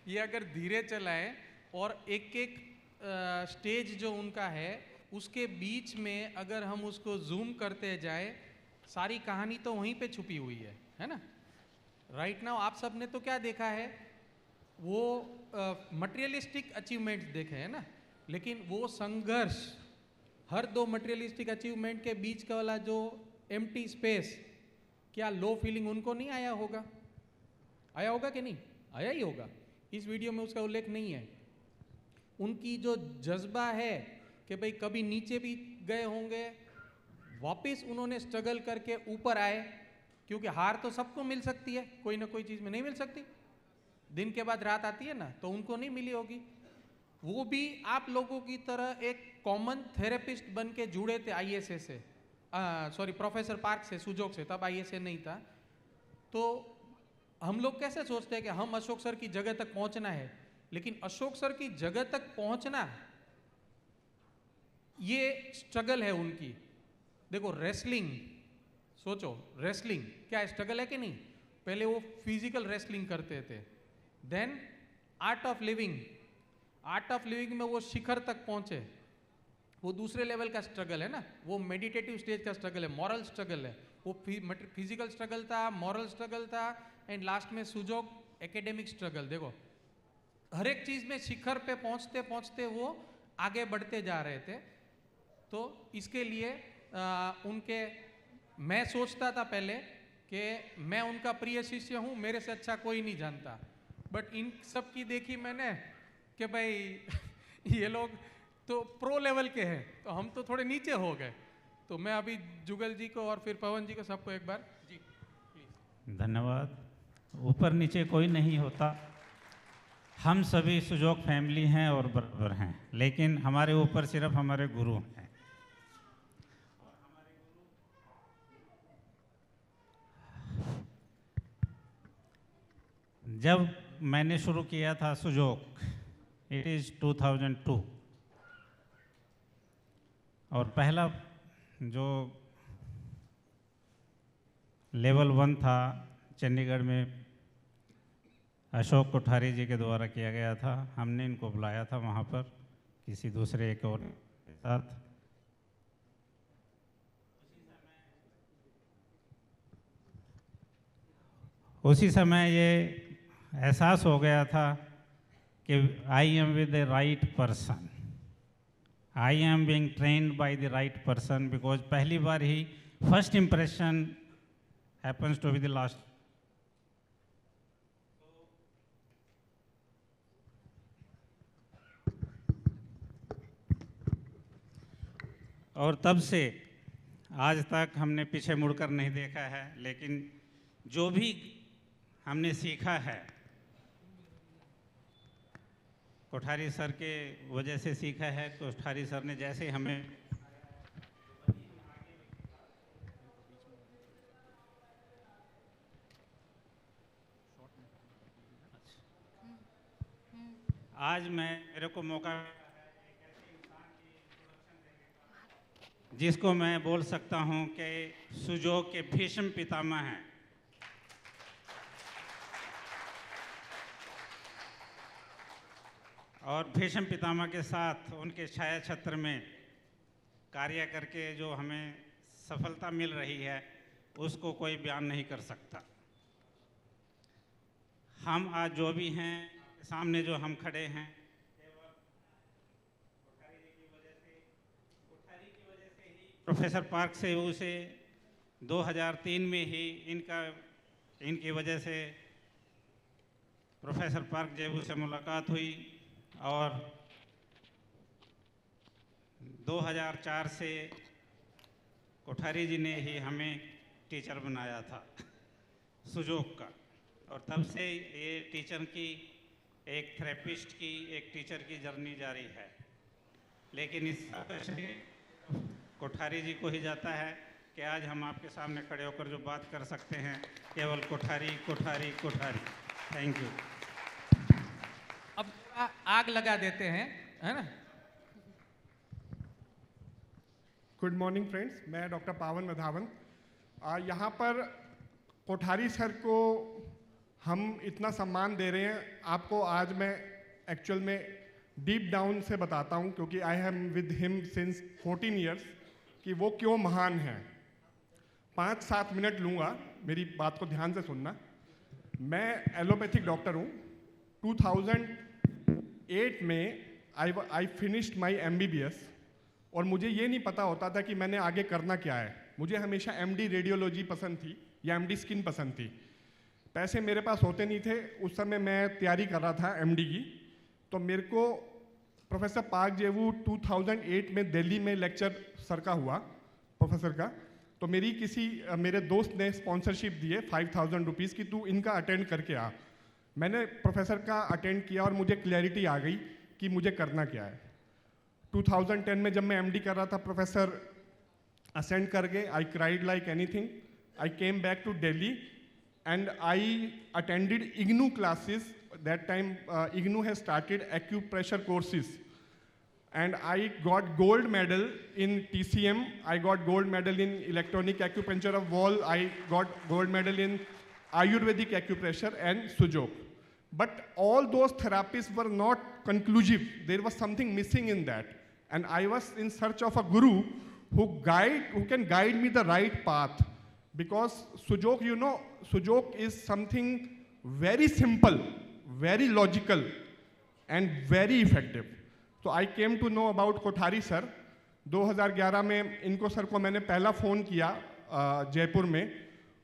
ये अगर धीरे चलाए और एक एक स्टेज जो उनका है उसके बीच में अगर हम उसको जूम करते जाए, सारी कहानी तो वहीं पे छुपी हुई है ना। राइट नाउ आप सब ने तो क्या देखा है, वो मटेरियलिस्टिक अचीवमेंट्स देखे हैं ना, लेकिन वो संघर्ष, हर दो मटेरियलिस्टिक अचीवमेंट के बीच का वाला जो एम्प्टी स्पेस, क्या लो फीलिंग उनको नहीं आया होगा? आया होगा कि नहीं? आया ही होगा। इस वीडियो में उसका उल्लेख नहीं है। उनकी जो जज्बा है कि भाई कभी नीचे भी गए होंगे, वापस उन्होंने स्ट्रगल करके ऊपर आए, क्योंकि हार तो सबको मिल सकती है, कोई ना कोई चीज में नहीं मिल सकती। दिन के बाद रात आती है ना, तो उनको नहीं मिली होगी। वो भी आप लोगों की तरह एक कॉमन थेरेपिस्ट बन के जुड़े थे आईएसए से, सॉरी प्रोफेसर पार्क से, सुजोग से, तब आईएसए नहीं था। तो हम लोग कैसे सोचते हैं कि हम अशोक सर की जगह तक पहुंचना है, लेकिन अशोक सर की जगह तक पहुंचना ये स्ट्रगल है उनकी। देखो रेसलिंग, सोचो रेसलिंग क्या स्ट्रगल है कि नहीं? पहले वो फिजिकल रेसलिंग करते थे, then art of living, art of living में वो शिखर तक पहुंचे, वो दूसरे लेवल का स्ट्रगल है ना, वो मेडिटेटिव स्टेज का स्ट्रगल है, मॉरल स्ट्रगल है। वो फिजिकल स्ट्रगल था, मॉरल स्ट्रगल था, एंड लास्ट में सुजोग एकेडमिक स्ट्रगल। देखो हर एक चीज में शिखर पे पहुंचते पहुंचते वो आगे बढ़ते जा रहे थे। तो इसके लिए उनके, मैं सोचता था पहले कि मैं उनका प्रिय शिष्य हूं, मेरे से अच्छा कोई नहीं जानता, बट इन सब की देखी मैंने कि भाई ये लोग तो प्रो लेवल के हैं, तो हम तो थोड़े नीचे हो गए। तो मैं अभी जुगल जी को और फिर पवन जी को सबको एक बार जी प्लीज। धन्यवाद। ऊपर नीचे कोई नहीं होता, हम सभी सुजोग फैमिली हैं और बराबर हैं, लेकिन हमारे ऊपर सिर्फ हमारे गुरु हैं। जब मैंने शुरू किया था सुजोग, इट इज़ 2002, और पहला जो लेवल 1 था चंडीगढ़ में अशोक कोठारी जी के द्वारा किया गया था। हमने इनको बुलाया था वहाँ पर किसी दूसरे एक और के साथ। उसी समय ये एहसास हो गया था कि I am with the right person, I am being trained by the right person, because पहली बार ही first impression happens to be the last. और तब से आज तक हमने पीछे मुड़कर नहीं देखा है, लेकिन जो भी हमने सीखा है कोठारी सर के वजह से सीखा है। कोठारी सर ने जैसे हमें आज मेरे को मौका जिसको मैं बोल सकता हूं कि सुजोग के भीष्म पितामह हैं। और भीष्म पितामह के साथ उनके छाया छत्र में कार्य करके जो हमें सफलता मिल रही है उसको कोई बयान नहीं कर सकता। हम आज जो भी हैं, सामने जो हम खड़े हैं, प्रोफेसर पार्क से उसे 2003 में ही इनकी वजह से प्रोफेसर पार्क जेबू से मुलाकात हुई, और 2004 से कोठारी जी ने ही हमें टीचर बनाया था सुजोग का। और तब से ये टीचर की, एक थेरेपिस्ट की, एक टीचर की जर्नी जारी है। लेकिन इस कोठारी जी को ही जाता है कि आज हम आपके सामने खड़े होकर जो बात कर सकते हैं, केवल कोठारी कोठारी कोठारी। Thank you. अब आग लगा देते हैं, है ना। गुड मॉर्निंग फ्रेंड्स, मैं डॉक्टर पावन मधावन। यहाँ पर कोठारी सर को हम इतना सम्मान दे रहे हैं आपको। आज मैं एक्चुअल में डीप डाउन से बताता हूं, क्योंकि आई am with him since 14 years, कि वो क्यों महान है। 5-7 मिनट लूँगा, मेरी बात को ध्यान से सुनना। मैं एलोपैथिक डॉक्टर हूँ। 2008 में आई फिनिश्ड माई MBBS, और मुझे ये नहीं पता होता था कि मैंने आगे करना क्या है। मुझे हमेशा MD रेडियोलॉजी पसंद थी या MD स्किन पसंद थी। पैसे मेरे पास होते नहीं थे, उस समय मैं तैयारी कर रहा था MD की। तो मेरे को प्रोफेसर पार्क जेवू 2008 में दिल्ली में लेक्चर सर का हुआ, प्रोफेसर का। तो मेरे दोस्त ने स्पॉन्सरशिप दिए 5,000 रुपीज़ की, तू इनका अटेंड करके आ। मैंने प्रोफेसर का अटेंड किया और मुझे क्लैरिटी आ गई कि मुझे करना क्या है। 2010 में जब मैं MD कर रहा था, प्रोफेसर असेंड कर गए। I cried like anything. I came back to Delhi and I attended IGNU classes. That time IGNU has started acupressure courses, and I got gold medal in TCM. I got gold medal in electronic acupuncture of wall. I got gold medal in Ayurvedic acupressure and Sujok. But all those therapies were not conclusive. There was something missing in that, and I was in search of a guru who can guide me the right path. Because Sujok, Sujok is something very simple, very logical, and very effective. So I came to know about Kothari sir. 2011 में इनको sir को मैंने पहला phone किया जयपुर में,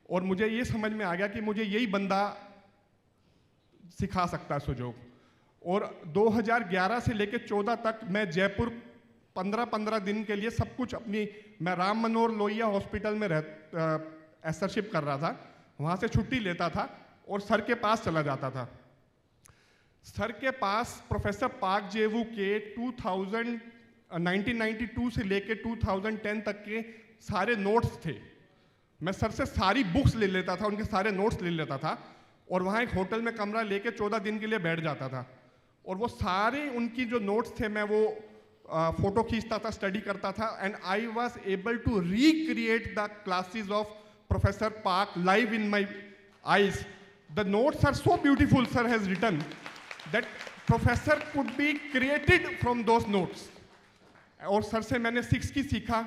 और मुझे ये समझ में आ गया कि मुझे यही बंदा सिखा सकता है सुजोग। और 2011 से लेकर 14 तक मैं जयपुर 15-15 दिन के लिए सब कुछ मैं राम मनोहर लोहिया हॉस्पिटल में एसरशिप कर रहा था, वहाँ से छुट्टी लेता था और सर के पास चला जाता था। सर के पास प्रोफेसर पार्क जेवू के 1992 से लेके 2010 तक के सारे नोट्स थे। मैं सर से सारी बुक्स ले लेता था, उनके सारे नोट्स ले लेता था, और वहाँ एक होटल में कमरा लेके 14 दिन के लिए बैठ जाता था। और वो सारे उनकी जो नोट्स थे मैं वो फोटो खींचता था, स्टडी करता था, and I was able to recreate the classes of Professor Park live in my eyes. The notes are so beautiful, sir has written, that professor could be created from those notes. और sir से मैंने 6 की सीखा।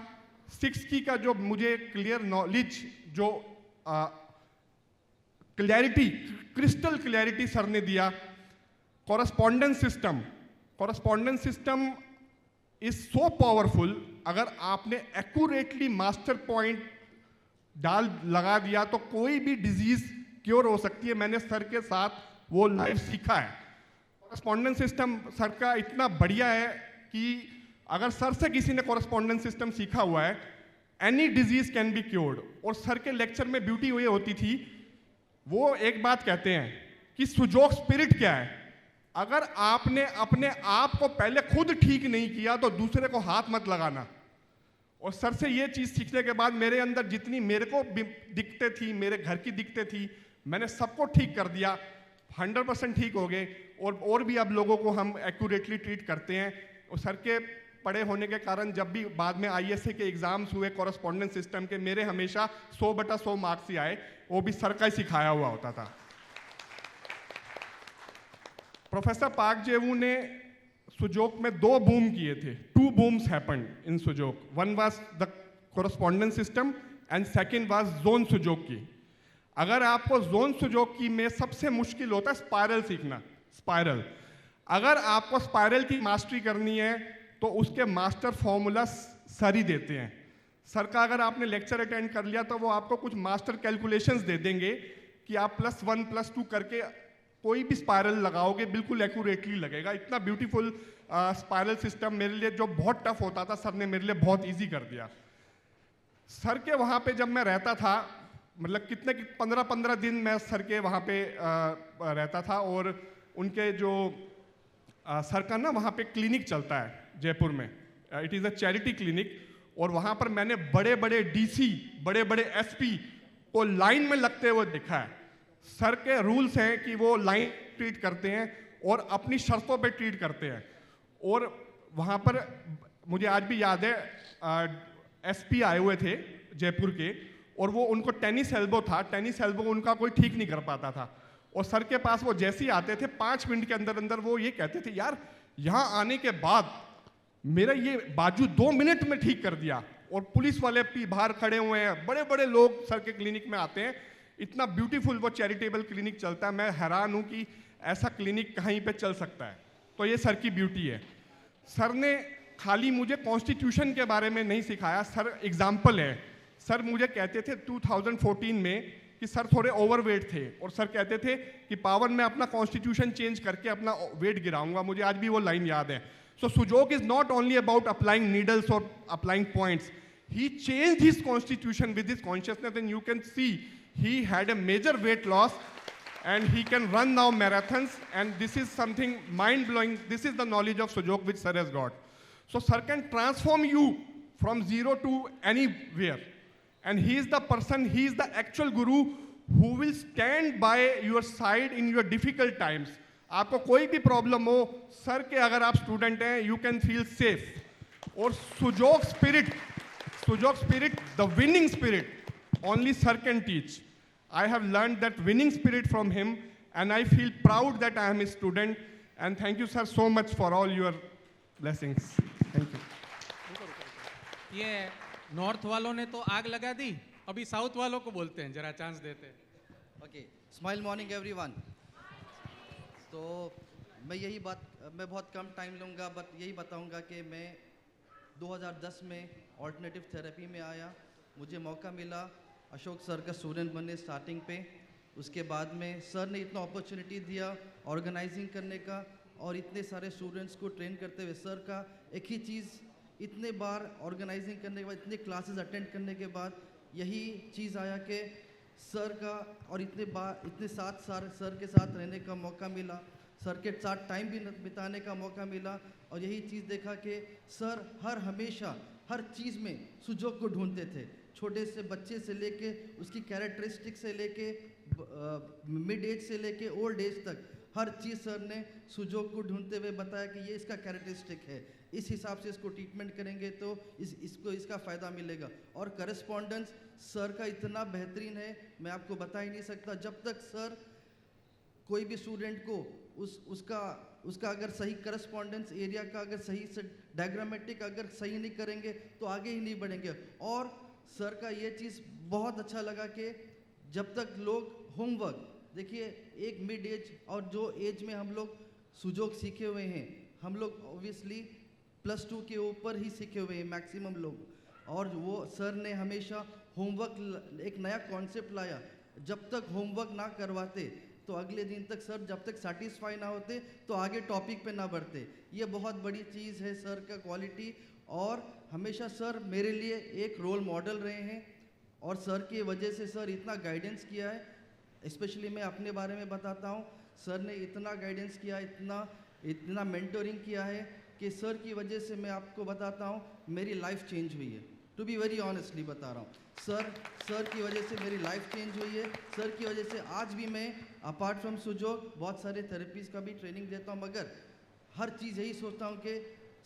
6 की का जो मुझे clear knowledge, जो क्लैरिटी, क्रिस्टल क्लैरिटी सर ने दिया। Correspondence system is so powerful. अगर आपने एक्यूरेटली मास्टर पॉइंट लगा दिया तो कोई भी डिजीज क्योर हो सकती है। मैंने सर के साथ वो लाइव सीखा है। कॉरस्पॉन्डेंस सिस्टम सर का इतना बढ़िया है कि अगर सर से किसी ने कॉरस्पॉन्डेंस सिस्टम सीखा हुआ है, any disease can be cured. और सर के लेक्चर में ब्यूटी ये होती थी, वो एक बात कहते हैं कि सुजोग स्पिरिट क्या है। अगर आपने अपने आप को पहले खुद ठीक नहीं किया तो दूसरे को हाथ मत लगाना। और सर से ये चीज़ सीखने के बाद मेरे अंदर जितनी मेरे को दिक्कतें थी, मेरे घर की दिक्कतें थी, मैंने सबको ठीक कर दिया। 100% ठीक हो गए। और भी अब लोगों को हम एक्यूरेटली ट्रीट करते हैं। और सर के पढ़े होने के कारण जब भी बाद में ISA के एग्जाम्स हुए कॉरस्पॉन्डेंस सिस्टम के, मेरे हमेशा 100/100 मार्क्स ही आए। वो भी सर का ही सिखाया हुआ होता था। प्रोफेसर पार्क जेवू ने सुजोक में 2 बूम किए थे। 2 booms happened in Sujok. One was the correspondence system and second was zone Sujok की। अगर आपको जोन सुजोक की में सबसे मुश्किल होता है स्पाइरल सीखना। स्पाइरल, अगर आपको स्पाइरल की मास्टरी करनी है तो उसके मास्टर फॉर्मूला सर ही देते हैं। सर का अगर आपने लेक्चर अटेंड कर लिया तो वो आपको कुछ मास्टर कैलकुलेशंस दे देंगे कि आप +1 +2 करके कोई भी स्पाइरल लगाओगे बिल्कुल एक्यूरेटली लगेगा। इतना ब्यूटीफुल स्पाइरल सिस्टम मेरे लिए जो बहुत टफ होता था, सर ने मेरे लिए बहुत इजी कर दिया। सर के वहाँ पे जब मैं रहता था, मतलब 15-15 दिन मैं सर के वहाँ पे रहता था। और उनके जो सर का ना वहाँ पे क्लिनिक चलता है जयपुर में, it is a charity clinic. और वहाँ पर मैंने बड़े बड़े DC, बड़े बड़े SP को लाइन में लगते हुए देखा है। सर के रूल्स हैं कि वो लाइन ट्रीट करते हैं और अपनी शर्तों पे ट्रीट करते हैं। और वहाँ पर मुझे आज भी याद है SP आए हुए थे जयपुर के, और वो उनको टेनिस एल्बो था। टेनिस एल्बो उनका कोई ठीक नहीं कर पाता था। और सर के पास वो जैसे ही आते थे 5 मिनट के अंदर अंदर वो ये कहते थे, यार यहाँ आने के बाद मेरा ये बाजू 2 मिनट में ठीक कर दिया। और पुलिस वाले भी बाहर खड़े हुए हैं, बड़े बड़े लोग सर के क्लिनिक में आते हैं, इतना ब्यूटीफुल वो चैरिटेबल क्लिनिक चलता है। मैं हैरान हूँ कि ऐसा क्लिनिक कहीं पे चल सकता है। तो ये सर की ब्यूटी है। सर ने खाली मुझे कॉन्स्टिट्यूशन के बारे में नहीं सिखाया, सर एग्जाम्पल है। सर मुझे कहते थे 2014 में कि सर थोड़े ओवरवेट थे, और सर कहते थे कि पावन मैं अपना कॉन्स्टिट्यूशन चेंज करके अपना वेट गिराऊंगा। मुझे आज भी वो लाइन याद है। So Sujok is not only about applying needles और applying points, he changed his constitution with his consciousness, and you can see he had a major weight loss and he can run now marathons, and this is something mind blowing. This is the knowledge of Sujok which sir has got. So sir can transform you from zero to anywhere, and he is the person, he is the actual guru who will stand by your side in your difficult times. आपको कोई भी problem हो, sir के अगर आप student हैं, you can feel safe. और Sujok spirit, the winning spirit, only sir can teach. I have learned that winning spirit from him, and I feel proud that I am a student. And thank you, sir, so much for all your blessings. Thank you. ये north वालों ने तो आग लगा दी, अभी south वालों को बोलते हैं, जरा चांस देते हैं। Okay, smile morning everyone. तो मैं बहुत कम टाइम लूँगा, बट यही बताऊँगा कि मैं 2010 में ऑल्टरनेटिव थेरेपी में आया। मुझे मौका मिला अशोक सर का स्टूडेंट बनने स्टार्टिंग पे। उसके बाद में सर ने इतना अपॉर्चुनिटी दिया ऑर्गेनाइजिंग करने का, और इतने सारे स्टूडेंट्स को ट्रेन करते हुए सर का एक ही चीज़, इतने बार ऑर्गेनाइजिंग करने के बाद, इतने क्लासेस अटेंड करने के बाद यही चीज़ आया कि सर का, और इतने साथ सर के साथ रहने का मौका मिला, सर के साथ टाइम भी बिताने का मौका मिला, और यही चीज़ देखा कि सर हमेशा हर चीज़ में सुजोग को ढूंढते थे। छोटे से बच्चे से लेके उसकी कैरेक्टरिस्टिक से लेके मिड एज से लेके ओल्ड एज तक हर चीज़ सर ने सुजोग को ढूंढते हुए बताया कि ये इसका कैरेक्टरिस्टिक है, इस हिसाब से इसको ट्रीटमेंट करेंगे तो इसको इसका फ़ायदा मिलेगा। और करस्पॉन्डेंस सर का इतना बेहतरीन है, मैं आपको बता ही नहीं सकता। जब तक सर कोई भी स्टूडेंट को उसका अगर सही करस्पॉन्डेंस एरिया का अगर सही से डायग्रामेटिक अगर सही नहीं करेंगे तो आगे ही नहीं बढ़ेंगे। और सर का ये चीज़ बहुत अच्छा लगा कि जब तक लोग होमवर्क, देखिए एक मिड एज और जो एज में हम लोग सुजोग सीखे हुए हैं, हम लोग ऑब्वियसली +2 के ऊपर ही सीखे हुए हैं मैक्सिमम लोग, और वो सर ने हमेशा होमवर्क एक नया कॉन्सेप्ट लाया। जब तक होमवर्क ना करवाते तो अगले दिन तक सर जब तक सेटिस्फाई ना होते तो आगे टॉपिक पे ना बढ़ते। ये बहुत बड़ी चीज़ है सर का क्वालिटी, और हमेशा सर मेरे लिए एक रोल मॉडल रहे हैं, और सर की वजह से सर इतना गाइडेंस किया है। स्पेशली मैं अपने बारे में बताता हूँ, सर ने इतना गाइडेंस किया, इतना मेंटोरिंग किया है कि सर की वजह से मैं आपको बताता हूँ मेरी लाइफ चेंज हुई है। टू बी वेरी ऑनेस्टली बता रहा हूँ, सर की वजह से मेरी लाइफ चेंज हुई है। सर की वजह से आज भी मैं अपार्ट फ्रॉम सुजोग बहुत सारे थेरेपीज़ का भी ट्रेनिंग देता हूँ, मगर हर चीज़ यही सोचता हूँ कि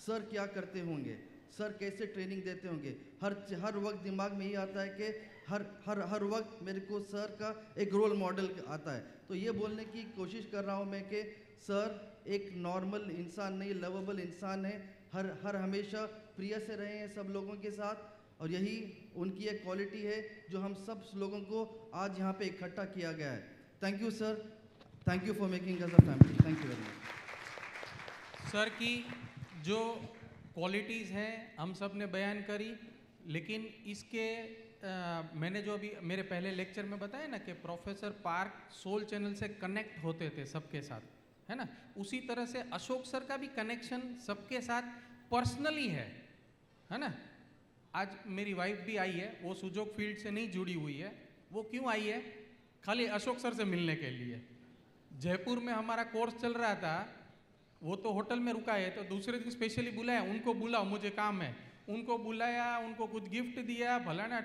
सर क्या करते होंगे, सर कैसे ट्रेनिंग देते होंगे। हर वक्त दिमाग में ये आता है कि हर वक्त मेरे को सर का एक रोल मॉडल आता है। तो ये बोलने की कोशिश कर रहा हूँ मैं कि सर एक नॉर्मल इंसान नहीं, लवेबल इंसान है, हर हमेशा प्रिय से रहे हैं सब लोगों के साथ, और यही उनकी एक क्वालिटी है जो हम सब लोगों को आज यहाँ पे इकट्ठा किया गया है। Thank you sir, thank you for making us a family, thank you very much. Sir की जो क्वालिटीज़ हैं हम सब ने बयान करी, लेकिन इसके मैंने जो अभी मेरे पहले लेक्चर में बताया ना कि प्रोफेसर पार्क सोल चैनल से कनेक्ट होते थे सबके साथ, है ना, उसी तरह से अशोक सर का भी कनेक्शन सबके साथ पर्सनली है ना। आज मेरी वाइफ भी आई है, वो सुजोग फील्ड से नहीं जुड़ी हुई है। वो क्यों आई है? खाली अशोक सर से मिलने के लिए। जयपुर में हमारा कोर्स चल रहा था, वो तो होटल में रुका है, तो दूसरे दिन स्पेशली बुलाया, उनको बुलाओ मुझे काम है, उनको बुलाया, उनको कुछ गिफ्ट दिया, भलाना।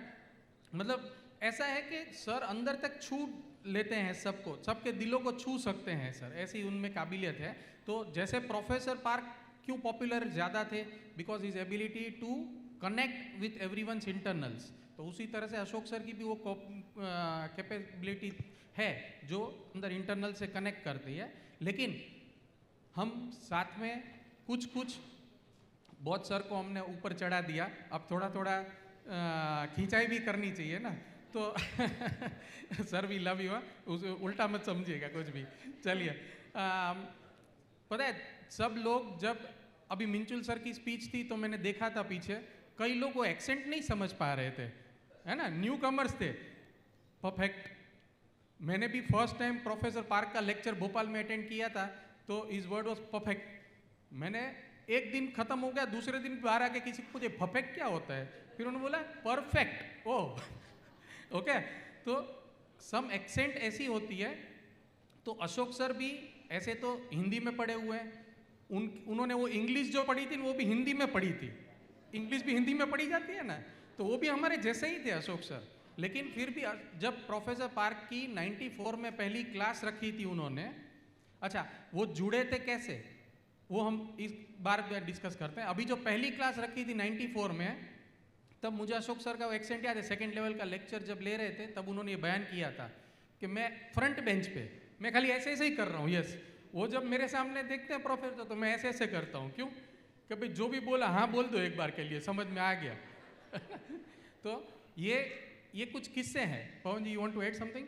मतलब ऐसा है कि सर अंदर तक छू लेते हैं सबको, सबके दिलों को छू सकते हैं सर, ऐसी उनमें काबिलियत है। तो जैसे प्रोफेसर पार्क क्यों पॉपुलर ज़्यादा थे? Because his ability to connect with everyone's internals. तो उसी तरह से अशोक सर की भी वो कैपेबिलिटी है जो अंदर इंटरनल से कनेक्ट करती है, लेकिन हम साथ में कुछ बहुत सर को हमने ऊपर चढ़ा दिया, अब थोड़ा थोड़ा खिंचाई भी करनी चाहिए ना, तो सर भी लव यू, उस उल्टा मत समझिएगा कुछ भी। चलिए, पता है सब लोग, जब अभी मिंचुल सर की स्पीच थी तो मैंने देखा था पीछे कई लोग वो एक्सेंट नहीं समझ पा रहे थे, है ना, न्यू कमर्स थे। परफेक्ट। मैंने भी फर्स्ट टाइम प्रोफेसर पार्क का लेक्चर भोपाल में अटेंड किया था, तो इस वर्ड वॉज परफेक्ट। मैंने एक दिन खत्म हो गया, दूसरे दिन बाहर आके किसी को पूछे परफेक्ट क्या होता है, फिर उन्होंने बोला परफेक्ट। Oh okay. तो सम एक्सेंट ऐसी होती है। तो अशोक सर भी ऐसे तो हिंदी में पढ़े हुए हैं, उन्होंने वो इंग्लिश जो पढ़ी थी वो भी हिंदी में पढ़ी थी, इंग्लिश भी हिंदी में पढ़ी जाती है ना, तो वो भी हमारे जैसे ही थे अशोक सर। लेकिन फिर भी जब प्रोफेसर पार्क की 94 में पहली क्लास रखी थी उन्होंने, अच्छा वो जुड़े थे कैसे, वो हम इस बार डिस्कस करते हैं। अभी जो पहली क्लास रखी थी 94 में, तब मुझे अशोक सर का वो एक्सेंट याद है। सेकेंड लेवल का लेक्चर जब ले रहे थे तब उन्होंने ये बयान किया था कि मैं फ्रंट बेंच पे, मैं खाली ऐसे ऐसे ही कर रहा हूँ, यस। वो जब मेरे सामने देखते हैं प्रोफेसर तो मैं ऐसे ऐसे करता हूँ, क्यों कि भाई जो भी बोला हाँ बोल दो एक बार के लिए, समझ में आ गया। तो ये कुछ किस्से हैं। Pavan ji, you want to add something?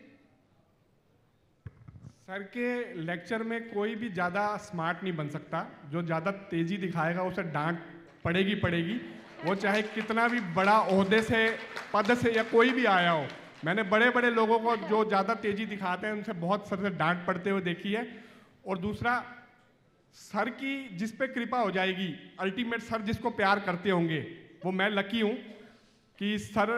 Sir के लेक्चर में कोई भी ज़्यादा स्मार्ट नहीं बन सकता, जो ज़्यादा तेज़ी दिखाएगा उसे डांट पड़ेगी, वो चाहे कितना भी बड़ा ओहदे से, पद से या कोई भी आया हो। मैंने बड़े बड़े लोगों को जो ज़्यादा तेज़ी दिखाते हैं उनसे बहुत सर से डांट पड़ते हुए देखी है। और दूसरा, सर की जिस पे कृपा हो जाएगी, अल्टीमेट सर जिसको प्यार करते होंगे, वो मैं लकी हूँ कि सर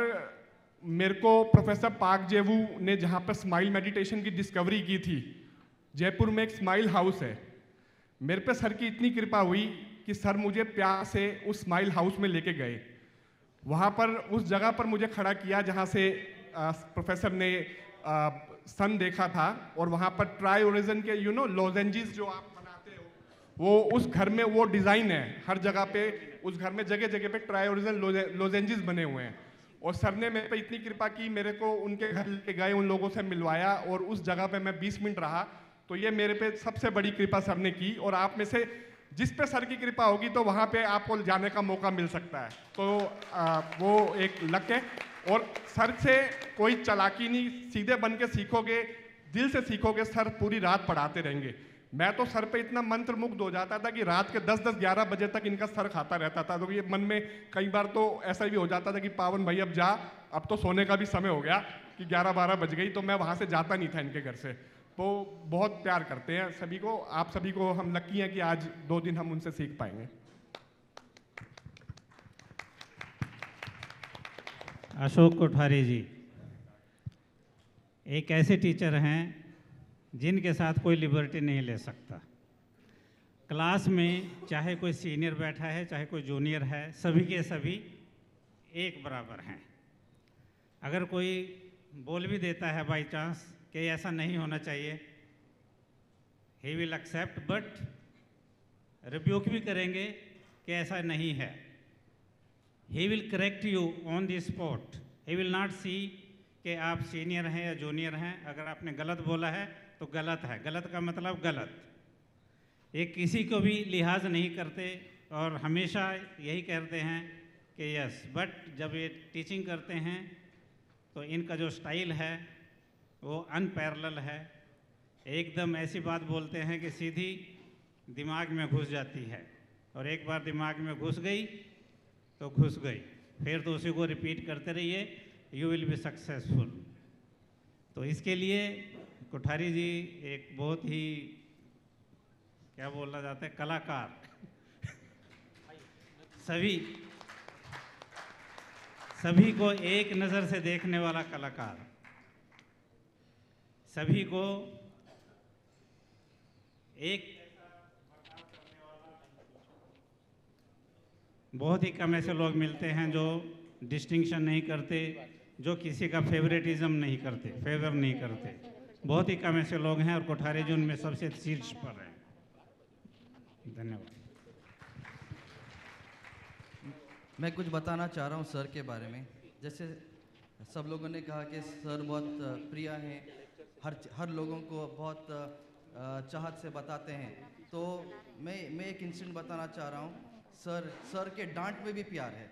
मेरे को प्रोफेसर पार्क जेवू ने जहाँ पर स्माइल मेडिटेशन की डिस्कवरी की थी, जयपुर में एक स्माइल हाउस है, मेरे पे सर की इतनी कृपा हुई कि सर मुझे प्यार से उस स्माइल हाउस में लेके गए। वहाँ पर उस जगह पर मुझे खड़ा किया जहाँ से प्रोफेसर ने सन देखा था, और वहाँ पर ट्राई ओरिजिन के लॉजेंजेस जो आप बनाते हो, वो उस घर में वो डिज़ाइन है, हर जगह पे उस घर में जगह जगह पे ट्राई ओरिजिन लॉजेंजेस बने हुए हैं। और सर ने मेरे पे इतनी कृपा की, मेरे को उनके घर लेके गए, उन लोगों से मिलवाया, और उस जगह पे मैं 20 मिनट रहा। तो ये मेरे पे सबसे बड़ी कृपा सर ने की। और आप में से जिस पे सर की कृपा होगी तो वहाँ पे आपको जाने का मौका मिल सकता है, तो वो एक लक है। और सर से कोई चालाकी नहीं, सीधे बन के सीखोगे, दिल से सीखोगे, सर पूरी रात पढ़ाते रहेंगे। मैं तो सर पे इतना मंत्र मुग्ध हो जाता था कि रात के 10-10, 11 बजे तक इनका सर खाता रहता था। तो ये मन में कई बार तो ऐसा भी हो जाता था कि पावन भाई अब जा, अब तो सोने का भी समय हो गया, कि 11-12 बज गई, तो मैं वहाँ से जाता नहीं था इनके घर से। तो बहुत प्यार करते हैं सभी को, आप सभी को हम लकी हैं कि आज 2 दिन हम उनसे सीख पाएंगे। अशोक कोठारी जी एक ऐसे टीचर हैं जिनके साथ कोई लिबर्टी नहीं ले सकता। क्लास में चाहे कोई सीनियर बैठा है, चाहे कोई जूनियर है, सभी के सभी एक बराबर हैं। अगर कोई बोल भी देता है बाई चांस कि ऐसा नहीं होना चाहिए, he will accept, but rebuke भी करेंगे कि ऐसा नहीं है। He will correct you on the spot. He will not see कि आप सीनियर हैं या जूनियर हैं। अगर आपने गलत बोला है तो गलत है, गलत का मतलब गलत। ये किसी को भी लिहाज नहीं करते और हमेशा यही कहते हैं कि यस, बट जब ये टीचिंग करते हैं तो इनका जो स्टाइल है वो अनपैरेलल है। एकदम ऐसी बात बोलते हैं कि सीधी दिमाग में घुस जाती है, और एक बार दिमाग में घुस गई तो घुस गई, फिर तो उसी को रिपीट करते रहिए, यू विल बी सक्सेसफुल। तो इसके लिए कोठारी जी एक बहुत ही, क्या बोलना जाता है, कलाकार, सभी को एक नज़र से देखने वाला कलाकार, सभी को एक बहुत ही कम ऐसे लोग मिलते हैं जो डिस्टिंक्शन नहीं करते, जो किसी का फेवरेटिज्म नहीं करते, फेवर नहीं करते। बहुत ही कम ऐसे लोग हैं और कोठारी जी उनमें सबसे शीर्ष पर हैं। धन्यवाद। मैं कुछ बताना चाह रहा हूँ सर के बारे में। जैसे सब लोगों ने कहा कि सर बहुत प्रिय हैं हर लोगों को बहुत चाहत से बताते हैं। तो मैं एक इंसिडेंट बताना चाह रहा हूँ। सर के डांट में भी प्यार है।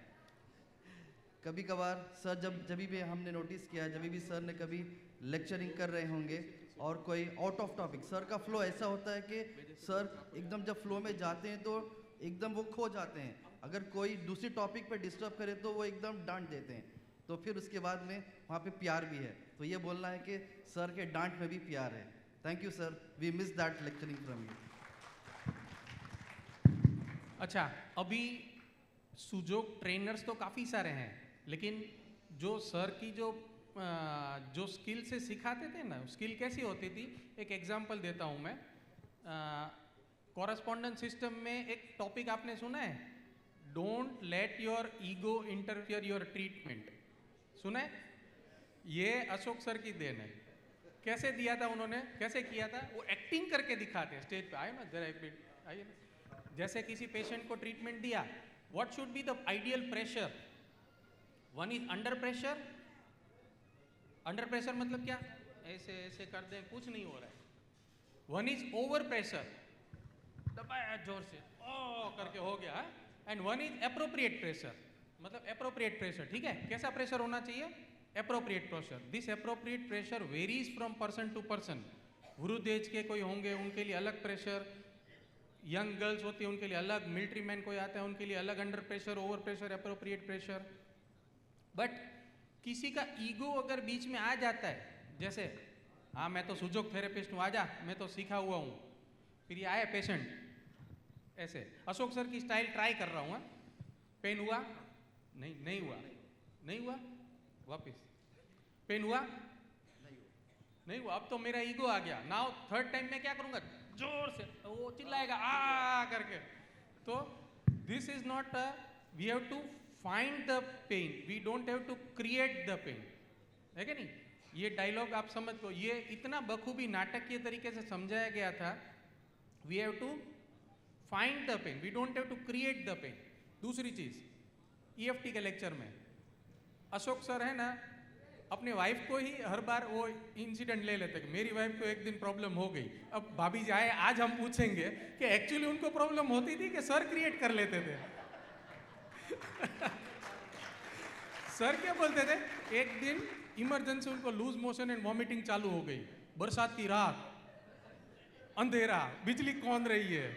कभी कभार सर जब भी हमने नोटिस किया, जब भी सर ने कभी लेक्चरिंग कर रहे होंगे और कोई आउट ऑफ टॉपिक, सर का फ्लो ऐसा होता है कि सर एकदम जब फ्लो में जाते हैं तो एकदम वो खो जाते हैं। अगर कोई दूसरी टॉपिक पे डिस्टर्ब करे तो वो एकदम डांट देते हैं। तो फिर उसके बाद में वहाँ पे प्यार भी है। तो ये बोलना है कि सर के डांट में भी प्यार है। Thank you sir, we miss that lecturing from you. अच्छा, अभी सुजोग ट्रेनर्स तो काफ़ी सारे हैं, लेकिन जो सर की जो स्किल से सिखाते थे ना, स्किल कैसी होती थी, एक एग्जांपल देता हूँ मैं। कॉरेस्पॉन्डेंस सिस्टम में एक टॉपिक आपने सुना है, don't let your ego interfere your treatment. सुना है? ये अशोक सर की देन है। कैसे दिया था उन्होंने, कैसे किया था? वो एक्टिंग करके दिखाते हैं स्टेज पे। आए ना जरा एक मिनट, आइए ना। जैसे किसी पेशेंट को ट्रीटमेंट दिया, what should be the ideal pressure? One is under pressure. Under pressure मतलब क्या? ऐसे ऐसे कर दें, कुछ नहीं हो रहा है। वन इज ओवर प्रेशर, दबाया जोर से, ओ करके हो गया। And one is appropriate pressure, मतलब एप्रोप्रिएट प्रेशर। ठीक है, कैसा प्रेशर होना चाहिए? Appropriate pressure. This appropriate pressure varies from person to person. वृद्ध एज के कोई होंगे, उनके लिए अलग प्रेशर, यंग गर्ल्स होती है उनके लिए अलग, मिलिट्री मैन कोई आता है उनके लिए अलग under pressure, over pressure, appropriate pressure. But किसी का ईगो अगर बीच में आ जाता है, जैसे हाँ मैं तो सुजोग थेरेपिस्ट हूँ, आजा मैं तो सीखा हुआ हूँ, फिर ये आया पेशेंट ऐसे, अशोक सर की स्टाइल ट्राई कर रहा हूँ, पेन हुआ नहीं हुआ, नहीं हुआ वापिस, पेन हुआ नहीं हुआ, अब तो मेरा ईगो आ गया। नाउ थर्ड टाइम मैं क्या करूँगा, जोर से वो चिल्लाएगा आ करके। तो this is not, we have to find the pain, we don't have to create the pain, है क्या नहीं? ये डायलॉग आप समझ लो, ये इतना बखूबी नाटकीय तरीके से समझाया गया था। We have to find the pain, we don't have to create the pain. दूसरी चीज, EFT के लेक्चर में अशोक सर है ना, अपने वाइफ को ही हर बार वो इंसिडेंट ले लेते कि मेरी वाइफ को एक दिन प्रॉब्लम हो गई। अब भाभी जाए, आज हम पूछेंगे कि एक्चुअली उनको प्रॉब्लम होती थी कि सर क्रिएट कर लेते थे। सर क्या बोलते थे, एक दिन इमरजेंसी उनको लूज मोशन एंड वॉमिटिंग चालू हो गई, बरसात की रात, अंधेरा, बिजली कौंध रही है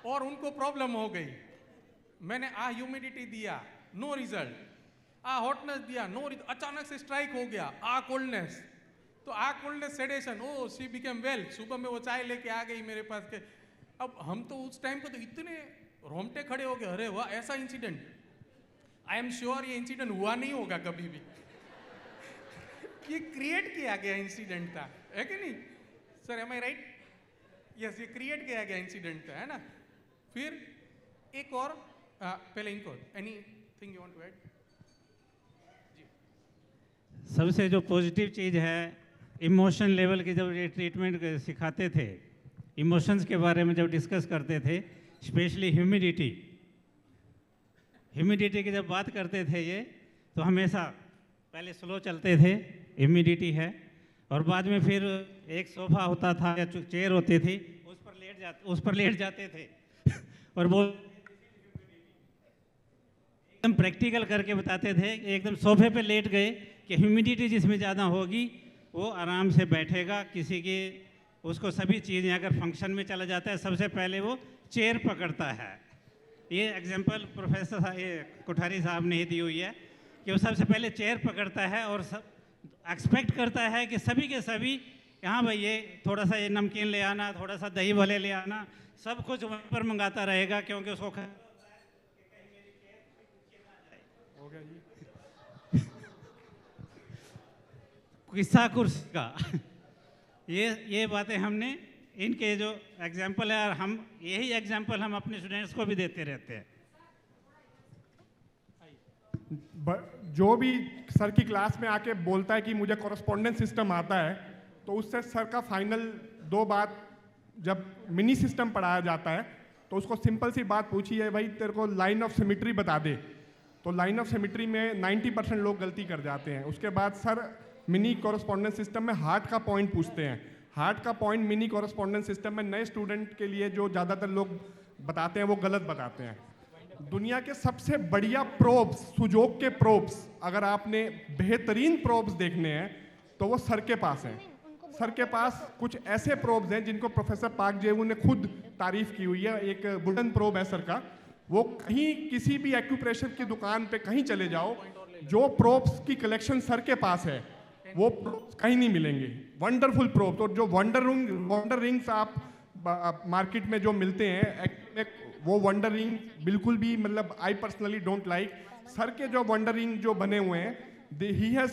और उनको प्रॉब्लम हो गई। मैंने ह्यूमिडिटी दिया, नो रिजल्ट, हॉटनेस दिया, नो रिजल्ट, अचानक से स्ट्राइक हो गया, कोल्डनेस, तो coldness sedation, oh she became well. सुबह में वो चाय लेके आ गई मेरे पास के। अब हम तो उस टाइम को तो इतने रोमटे खड़े हो गए, अरे वाह ऐसा इंसिडेंट। आई एम श्योर ये इंसिडेंट हुआ नहीं होगा कभी भी। ये क्रिएट किया गया इंसिडेंट था, है कि नहीं सर? एम आई राइट? यस, ये क्रिएट किया गया इंसिडेंट था, है ना? फिर एक और पहले इनको anything you want to add? सबसे जो पॉजिटिव चीज़ है, इमोशन लेवल की जब ये ट्रीटमेंट सिखाते थे, इमोशंस के बारे में जब डिस्कस करते थे, स्पेशली ह्यूमिडिटी की जब बात करते थे ये, तो हमेशा पहले स्लो चलते थे, ह्यूमिडिटी है, और बाद में फिर एक सोफा होता था या चेयर होती थी, उस पर लेट जाते थे और वो एकदम प्रैक्टिकल करके बताते थे। एकदम सोफे पे लेट गए कि ह्यूमिडिटी जिसमें ज़्यादा होगी वो आराम से बैठेगा, किसी की उसको सभी चीज़ें अगर फंक्शन में चला जाता है, सबसे पहले वो चेयर पकड़ता है। ये एग्जांपल प्रोफेसर ये कोठारी साहब ने ही दी हुई है कि वो सबसे पहले चेयर पकड़ता है और सब एक्सपेक्ट करता है कि सभी के सभी, यहाँ भाई ये थोड़ा सा ये नमकीन ले आना, थोड़ा सा दही भले ले आना, सब कुछ वहाँ पर मंगाता रहेगा, क्योंकि उसको हो गया जी। किस्सा कुर्सी का ये बातें हमने इनके जो एग्जाम्पल है, और हम यही एग्जाम्पल हम अपने स्टूडेंट्स को भी देते रहते हैं। जो भी सर की क्लास में आके बोलता है कि मुझे कॉरेस्पॉन्डेंस सिस्टम आता है, तो उससे सर का फाइनल 2 बात, जब मिनी सिस्टम पढ़ाया जाता है तो उसको सिंपल सी बात पूछी है, भाई तेरे को लाइन ऑफ सिमिट्री बता दे, तो लाइन ऑफ सिमिट्री में 90% लोग गलती कर जाते हैं। उसके बाद सर मिनी कॉरेस्पॉन्डेंस सिस्टम में हार्ट का पॉइंट पूछते हैं। हार्ट का पॉइंट मिनी कॉरेस्पॉन्डेंस सिस्टम में नए स्टूडेंट के लिए जो ज़्यादातर लोग बताते हैं वो गलत बताते हैं। दुनिया के सबसे बढ़िया प्रोब्स, सुजोक के प्रोब्स, अगर आपने बेहतरीन प्रोब्स देखने हैं तो वो सर के पास हैं। सर के पास कुछ ऐसे प्रोब्स हैं जिनको प्रोफेसर पार्क जेवू ने खुद तारीफ की हुई है। एक वुडन प्रोब है सर का, वो कहीं किसी भी एक्यूप्रेशर की दुकान पे कहीं चले जाओ, जो प्रोब्स की कलेक्शन सर के पास है वो probes कहीं नहीं मिलेंगे। Wonderful probes. और जो वंडर रिंग्स आप मार्केट में जो मिलते हैं, वो वंडर रिंग बिल्कुल भी, मतलब I personally don't like. Sir के जो वंडर रिंग जो बने हुए हैं, he has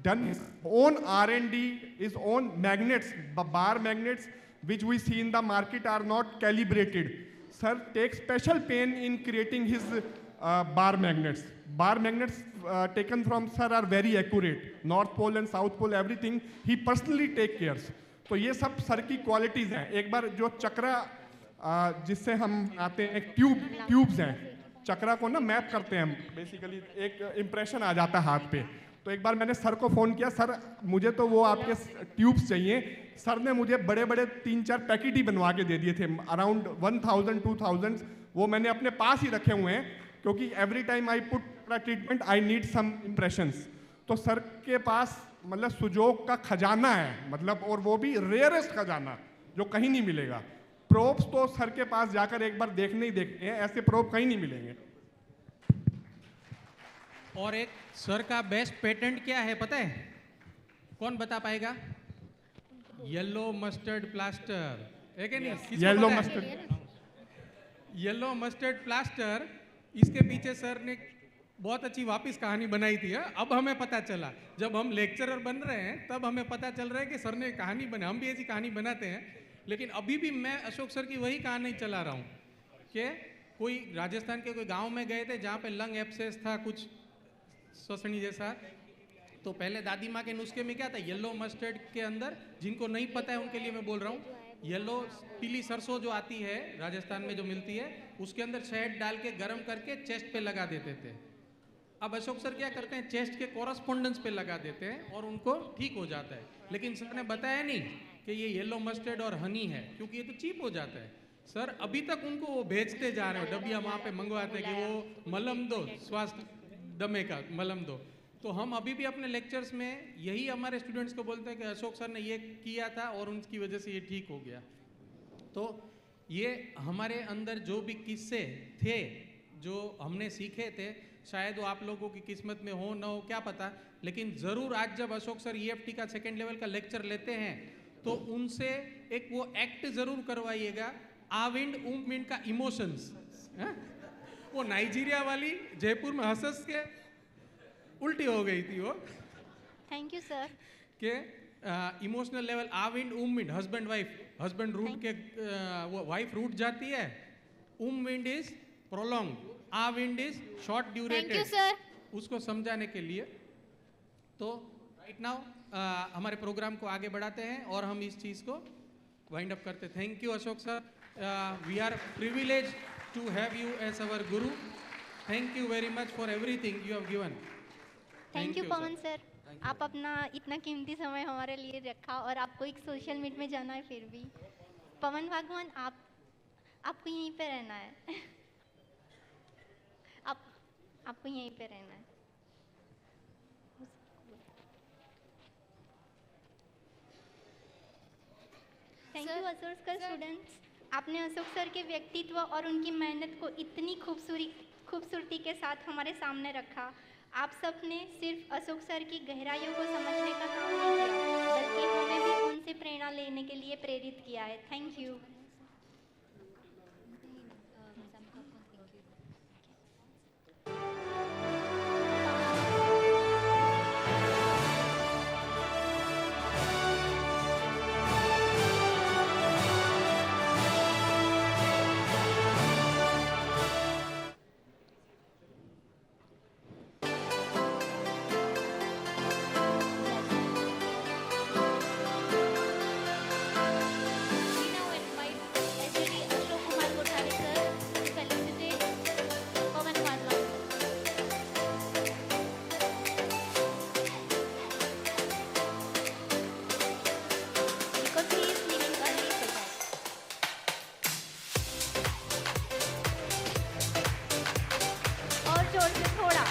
done his own R&D, his own magnets, bar magnets which we see in the market are not calibrated. Sir takes special pain in creating his bar magnets. Bar magnets taken from sir are very accurate. North pole and south pole, everything he personally take cares. तो ये सब sir की qualities हैं। एक बार जो चक्रा जिससे हम आते हैं, एक ट्यूब्स हैं, चक्रा को ना मैप करते हैं हम, बेसिकली एक इंप्रेशन आ जाता है हाथ पे। तो एक बार मैंने सर को फ़ोन किया, सर मुझे तो वो आपके ट्यूब्स चाहिए। सर ने मुझे बड़े बड़े 3-4 पैकेट ही बनवा के दे दिए थे, अराउंड 1000-2000। वो मैंने अपने पास ही रखे हुए हैं, क्योंकि every time I put treatment I need some impressions. तो सर के पास मतलब सुजोक का खजाना है, मतलब, और वो भी रेयरेस्ट खजाना जो कहीं नहीं मिलेगा। प्रोब्स तो सर के पास जाकर एक बार देखने ही देखते हैं, ऐसे प्रोब कहीं नहीं मिलेंगे। और एक सर का बेस्ट पेटेंट क्या है पता है? कौन बता पाएगा? येलो मस्टर्ड प्लास्टर है कि नहीं? किसको येलो पता है? मस्टर्ड। येलो मस्टर्ड प्लास्टर, इसके पीछे सर ने बहुत अच्छी वापस कहानी बनाई थी। अब हमें पता चला, जब हम लेक्चरर बन रहे हैं तब हमें पता चल रहा है कि सर ने कहानी बना। हम भी ऐसी कहानी बनाते हैं, लेकिन अभी भी मैं अशोक सर की वही कहानी चला रहा हूँ कि कोई राजस्थान के कोई गांव में गए थे जहाँ पे लंग एब्सेस था, कुछ सोसनी जैसा। तो पहले दादी माँ के नुस्खे में क्या था, येलो मस्टर्ड के अंदर, जिनको नहीं पता है उनके लिए मैं बोल रहा हूँ, येलो पीली सरसों जो आती है राजस्थान में जो मिलती है, उसके अंदर शहद डाल के गर्म करके चेस्ट पे लगा देते थे। अब अशोक सर क्या करते हैं, चेस्ट के कॉरस्पॉन्डेंस पे लगा देते हैं और उनको ठीक हो जाता है। लेकिन सर ने बताया नहीं कि ये येलो मस्टर्ड और हनी है, क्योंकि ये तो चीप हो जाता है। सर अभी तक उनको वो भेजते जा रहे हो, डबिया वहाँ पे मंगवाते कि वो मलम दो, स्वास्थ्य दमे का मलम दो। तो हम अभी भी अपने लेक्चर्स में यही हमारे स्टूडेंट्स को बोलते हैं कि अशोक सर ने ये किया था और उनकी वजह से ये ठीक हो गया। तो ये हमारे अंदर जो भी किस्से थे जो हमने सीखे थे, शायद वो आप लोगों की किस्मत में हो ना हो क्या पता, लेकिन ज़रूर आज जब अशोक सर EFT का 2nd लेवल का लेक्चर लेते हैं तो उनसे एक वो एक्ट ज़रूर करवाइएगा, आविंड उमविंड का इमोशंस। वो नाइजीरिया वाली जयपुर में हंस के उल्टी हो गई थी वो। Thank you sir. के इमोशनल लेवल आविंड unwind, husband wife, husband route के वो वाइफ रूट जाती है, उमविंड इज प्रोलॉन्ग, आविंड is short durated. Thank you sir. उसको समझाने के लिए तो राइट नाउ हमारे प्रोग्राम को आगे बढ़ाते हैं और हम इस चीज़ को वाइंड अप करते हैं। Thank you Ashok sir, we are privilege to have you as our guru. Thank you very much for everything you have given. Thank you Pawan sir, आप अपना इतना कीमती समय हमारे लिए रखा और आपको एक सोशल मीट में जाना है फिर भी। पवन भगवान, आपको यहीं पे रहना है। आपको यहीं पे रहना है। Thank you Ashok sir. Students, आपने अशोक सर के व्यक्तित्व और उनकी मेहनत को इतनी खूबसूरती के साथ हमारे सामने रखा। आप सब ने सिर्फ अशोक सर की गहराइयों को समझने का काम नहीं किया, बल्कि हमें भी उनसे प्रेरणा लेने के लिए प्रेरित किया है। Thank you. जोर से थोड़ा